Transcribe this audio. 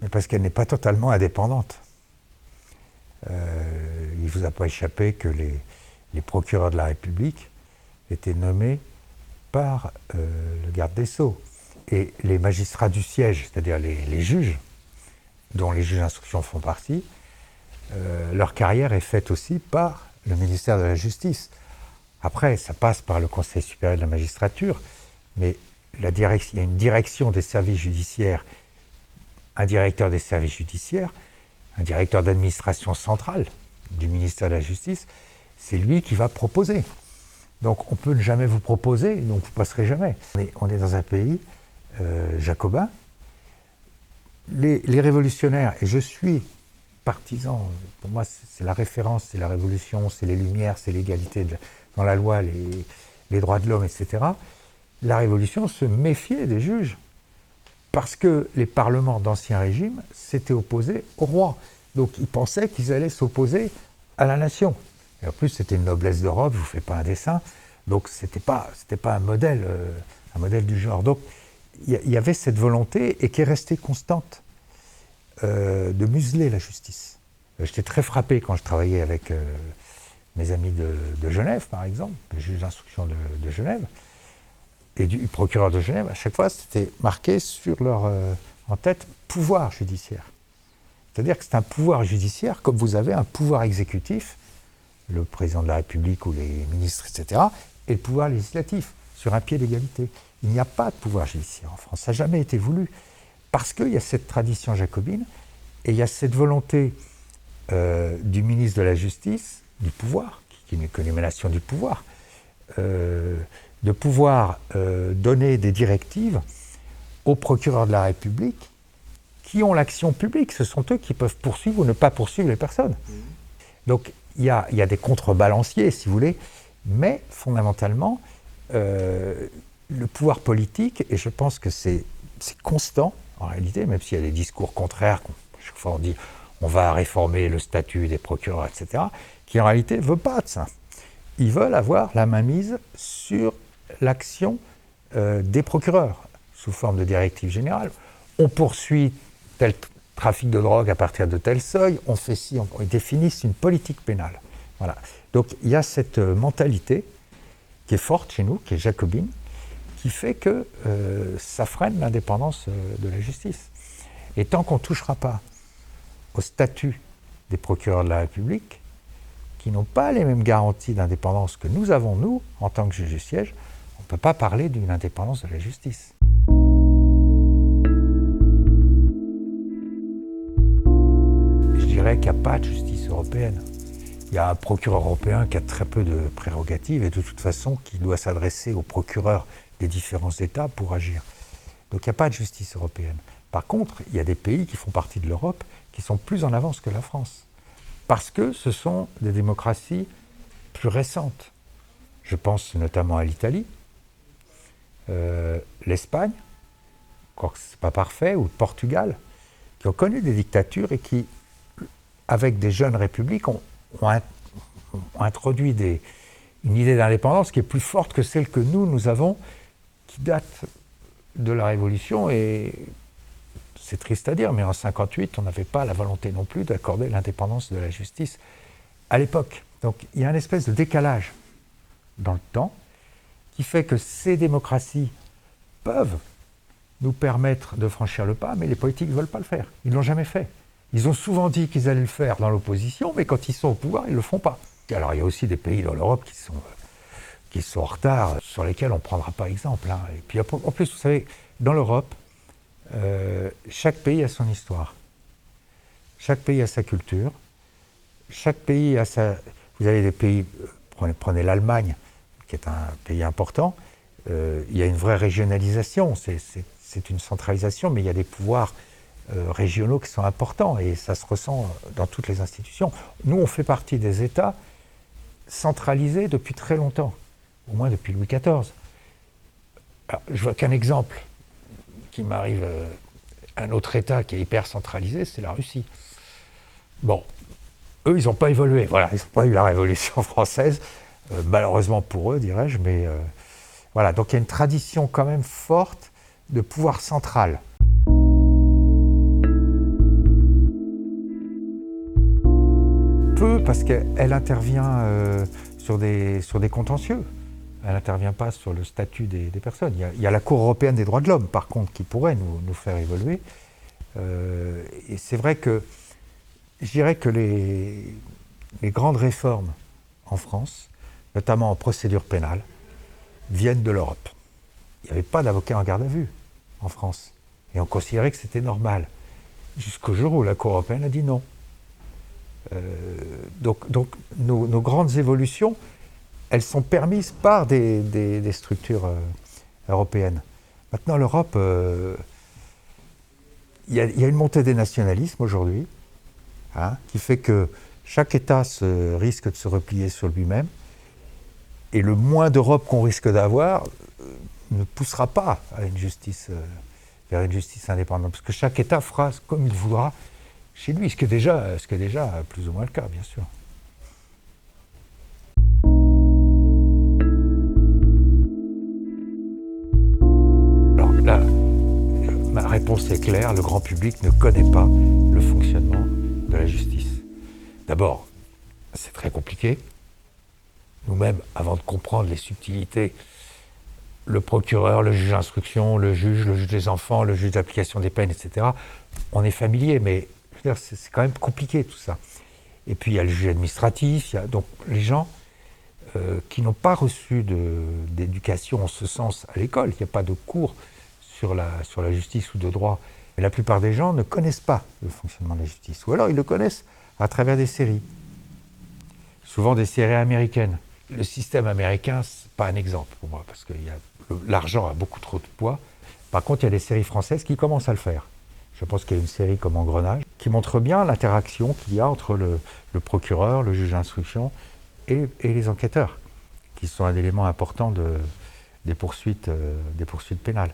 mais parce qu'elle n'est pas totalement indépendante. Il ne vous a pas échappé que les procureurs de la République étaient nommés par le garde des Sceaux. Et les magistrats du siège, c'est-à-dire les juges, dont les juges d'instruction font partie, leur carrière est faite aussi par le ministère de la Justice. Après, ça passe par le Conseil supérieur de la magistrature, mais il y a une direction des services judiciaires, un directeur des services judiciaires, un directeur d'administration centrale du ministère de la Justice, c'est lui qui va proposer. Donc on peut ne jamais vous proposer, donc vous ne passerez jamais. On est dans un pays jacobin. Les révolutionnaires, et je suis partisan, pour moi c'est la référence, c'est la révolution, c'est les Lumières, c'est l'égalité dans la loi, les droits de l'homme, etc. La révolution se méfiait des juges, parce que les parlements d'Ancien Régime s'étaient opposés au roi. Donc ils pensaient qu'ils allaient s'opposer à la nation. Et en plus, c'était une noblesse d'Europe, je ne vous fais pas un dessin, donc c'était pas un modèle du genre. Donc il y avait cette volonté, et qui est restée constante, de museler la justice. J'étais très frappé quand je travaillais avec mes amis de Genève, par exemple, le juge d'instruction de Genève, et du procureur de Genève. À chaque fois, c'était marqué sur leur en tête pouvoir judiciaire. C'est-à-dire que c'est un pouvoir judiciaire, comme vous avez un pouvoir exécutif, le président de la République ou les ministres, etc., et le pouvoir législatif, sur un pied d'égalité. Il n'y a pas de pouvoir judiciaire en France, ça n'a jamais été voulu, parce qu'il y a cette tradition jacobine, et il y a cette volonté du ministre de la Justice, du pouvoir, qui n'est que l'émanation du pouvoir, de pouvoir donner des directives aux procureurs de la République qui ont l'action publique. Ce sont eux qui peuvent poursuivre ou ne pas poursuivre les personnes. Donc il y a des contrebalanciers, si vous voulez, mais fondamentalement, le pouvoir politique, et je pense que c'est constant, en réalité, même s'il y a des discours contraires, chaque fois on dit on va réformer le statut des procureurs, etc., qui en réalité ne veut pas de ça. Ils veulent avoir la mainmise sur l'action des procureurs, sous forme de directive générale. On poursuit tel trafic de drogue à partir de tel seuil, on fait ci, ils définissent une politique pénale. Voilà. Donc il y a cette mentalité qui est forte chez nous, qui est jacobine, qui fait que ça freine l'indépendance de la justice. Et tant qu'on ne touchera pas au statut des procureurs de la République, qui n'ont pas les mêmes garanties d'indépendance que nous avons, nous, en tant que juge du siège, on ne peut pas parler d'une indépendance de la justice. Je dirais qu'il n'y a pas de justice européenne. Il y a un procureur européen qui a très peu de prérogatives et de toute façon qui doit s'adresser aux procureurs des différents États pour agir. Donc il n'y a pas de justice européenne. Par contre, il y a des pays qui font partie de l'Europe qui sont plus en avance que la France. Parce que ce sont des démocraties plus récentes. Je pense notamment à l'Italie, l'Espagne, encore que ce n'est pas parfait, ou le Portugal, qui ont connu des dictatures et qui, avec des jeunes républiques, ont introduit une idée d'indépendance qui est plus forte que celle que nous avons, qui date de la Révolution. Et c'est triste à dire, mais en 1958, on n'avait pas la volonté non plus d'accorder l'indépendance de la justice à l'époque. Donc il y a une espèce de décalage dans le temps qui fait que ces démocraties peuvent nous permettre de franchir le pas, mais les politiques ne veulent pas le faire. Ils ne l'ont jamais fait. Ils ont souvent dit qu'ils allaient le faire dans l'opposition, mais quand ils sont au pouvoir, ils ne le font pas. Alors il y a aussi des pays dans l'Europe qui sont en retard, sur lesquels on ne prendra pas exemple. Hein. Et puis en plus, vous savez, dans l'Europe, chaque pays a son histoire. Chaque pays a sa culture. Chaque pays a sa... Vous avez des pays, prenez l'Allemagne, qui est un pays important, il y a une vraie régionalisation, c'est une centralisation, mais il y a des pouvoirs régionaux qui sont importants, et ça se ressent dans toutes les institutions. Nous, on fait partie des États centralisés depuis très longtemps, au moins depuis Louis XIV. Alors, je vois qu'un exemple qui m'arrive, un autre État qui est hyper centralisé, c'est la Russie. Bon, eux, ils n'ont pas évolué, voilà, ils n'ont pas eu la Révolution française, malheureusement pour eux, dirais-je, mais voilà, donc il y a une tradition quand même forte de pouvoir central. Parce qu'elle intervient sur des contentieux. Elle n'intervient pas sur le statut des personnes. Il y a la Cour européenne des droits de l'homme, par contre, qui pourrait nous faire évoluer. Et c'est vrai que je dirais que les grandes réformes en France, notamment en procédure pénale, viennent de l'Europe. Il n'y avait pas d'avocat en garde à vue en France. Et on considérait que c'était normal. Jusqu'au jour où la Cour européenne a dit non. Donc nos grandes évolutions, elles sont permises par des structures européennes. Maintenant, l'Europe, il y a une montée des nationalismes aujourd'hui, hein, qui fait que chaque État risque de se replier sur lui-même, et le moins d'Europe qu'on risque d'avoir ne poussera pas à une justice, vers une justice indépendante, parce que chaque État fera comme il voudra chez lui, ce qui est déjà plus ou moins le cas, bien sûr. Alors là, ma réponse est claire, le grand public ne connaît pas le fonctionnement de la justice. D'abord, c'est très compliqué. Nous-mêmes, avant de comprendre les subtilités, le procureur, le juge d'instruction, le juge des enfants, le juge d'application des peines, etc., on est familier, mais je veux dire, c'est quand même compliqué tout ça. Et puis il y a le juge administratif, donc les gens qui n'ont pas reçu d'éducation en ce sens à l'école, il n'y a pas de cours sur la justice ou de droit, mais la plupart des gens ne connaissent pas le fonctionnement de la justice, ou alors ils le connaissent à travers des séries, souvent des séries américaines. Le système américain, ce n'est pas un exemple pour moi, parce que l'argent a beaucoup trop de poids. Par contre, il y a des séries françaises qui commencent à le faire. Je pense qu'il y a une série comme Engrenage, qui montre bien l'interaction qu'il y a entre le procureur, le juge d'instruction et les enquêteurs, qui sont un élément important des poursuites pénales.